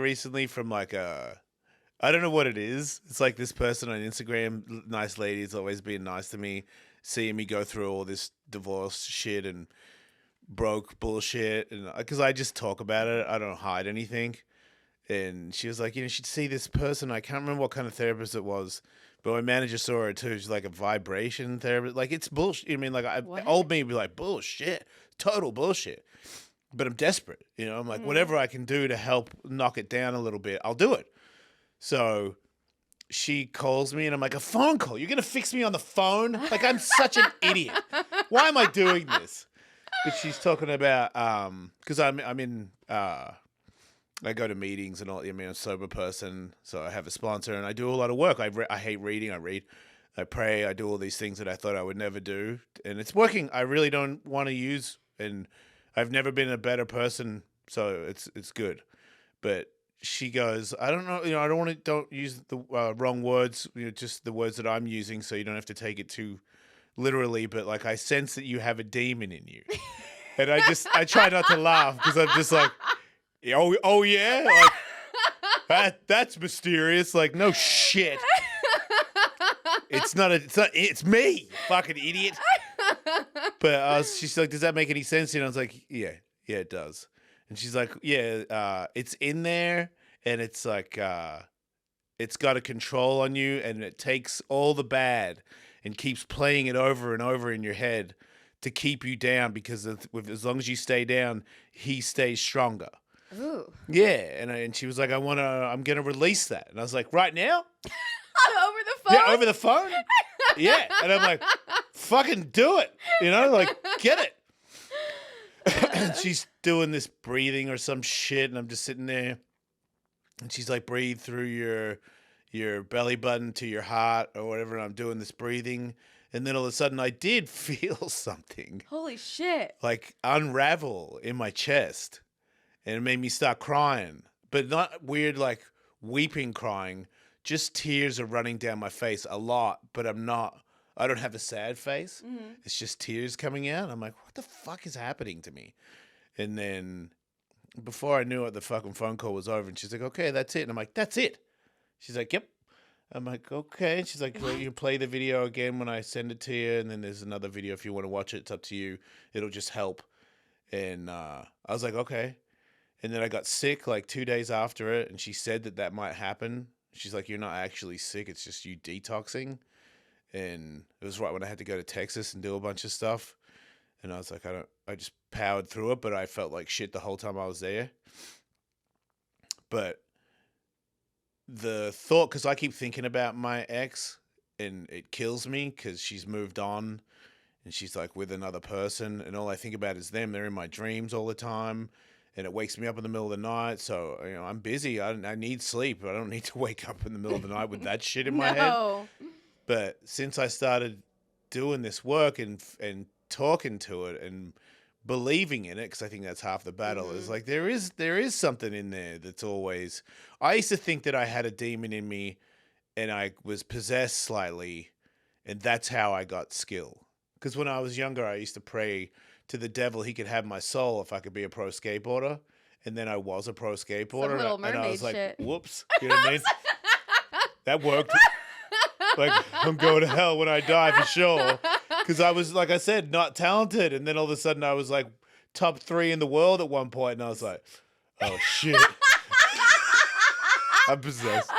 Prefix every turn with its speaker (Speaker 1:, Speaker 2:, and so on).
Speaker 1: recently from like I don't know what it is. It's like this person on Instagram, nice lady, has always been nice to me, seeing me go through all this divorce shit and broke bullshit, and because I just talk about it, I don't hide anything. And she was like, you should see this person. I can't remember what kind of therapist it was, but my manager saw her too. She's like a vibration therapist. Like, it's bullshit. I mean, like, old me would be like, bullshit, total bullshit. But I'm desperate. I'm like, whatever I can do to help knock it down a little bit, I'll do it. So she calls me and I'm like, a phone call? You're going to fix me on the phone? Like, I'm such an idiot. Why am I doing this? But she's talking about, because I'm in, I go to meetings and all. I mean, I'm a sober person, so I have a sponsor and I do a lot of work. I hate reading. I read, I pray, I do all these things that I thought I would never do. And it's working. I really don't want to use, and I've never been a better person, so it's good. But she goes, I don't know, I don't use the wrong words, just the words that I'm using, so you don't have to take it too literally. But like, I sense that you have a demon in you, and I try not to laugh because I'm just like, oh yeah, like that's mysterious. Like, no shit, it's me, you fucking idiot. But she's like, does that make any sense? And I was like, yeah, it does. And she's like, yeah, it's in there, and it's like, it's got a control on you, and it takes all the bad and keeps playing it over and over in your head to keep you down, because as long as you stay down, he stays stronger.
Speaker 2: Ooh.
Speaker 1: Yeah, and she was like, I'm gonna release that, and I was like, right now?
Speaker 2: Over the phone?
Speaker 1: Yeah, over the phone. Yeah, and I'm like, fucking do it, like, get it. And she's doing this breathing or some shit, and I'm just sitting there, and she's like, breathe through your belly button to your heart or whatever, and I'm doing this breathing, and then all of a sudden I did feel something.
Speaker 2: Holy shit.
Speaker 1: Like, unravel in my chest, and it made me start crying, but not weird like weeping crying, just tears are running down my face a lot, but I don't have a sad face. Mm-hmm. It's just tears coming out. I'm like, what the fuck is happening to me? And then before I knew it, the fucking phone call was over, and she's like, okay, that's it. And I'm like, that's it? She's like, yep. I'm like, okay. And she's like, well, you play the video again when I send it to you, and then there's another video if you want to watch it. It's up to you. It'll just help. And I was like, okay. And then I got sick like 2 days after it, and she said that might happen. She's like, you're not actually sick. It's just you detoxing. And it was right when I had to go to Texas and do a bunch of stuff. And I was like, I just powered through it, but I felt like shit the whole time I was there. But the thought, because I keep thinking about my ex, and it kills me because she's moved on and she's like with another person, and all I think about is them. They're in my dreams all the time, and it wakes me up in the middle of the night. So, I'm busy. I need sleep. I don't need to wake up in the middle of the night with that shit in my head. But since I started doing this work and talking to it and believing in it, because I think that's half the battle, is like there is something in there that's always. I used to think that I had a demon in me, and I was possessed slightly, and that's how I got skill. Because when I was younger, I used to pray to the devil he could have my soul if I could be a pro skateboarder, and then I was a pro skateboarder, and I was like, shit. Whoops, you know what I mean? That worked. Like, I'm going to hell when I die for sure. Because I was, like I said, not talented. And then all of a sudden I was like top 3 in the world at one point. And I was like, oh, shit. I'm possessed.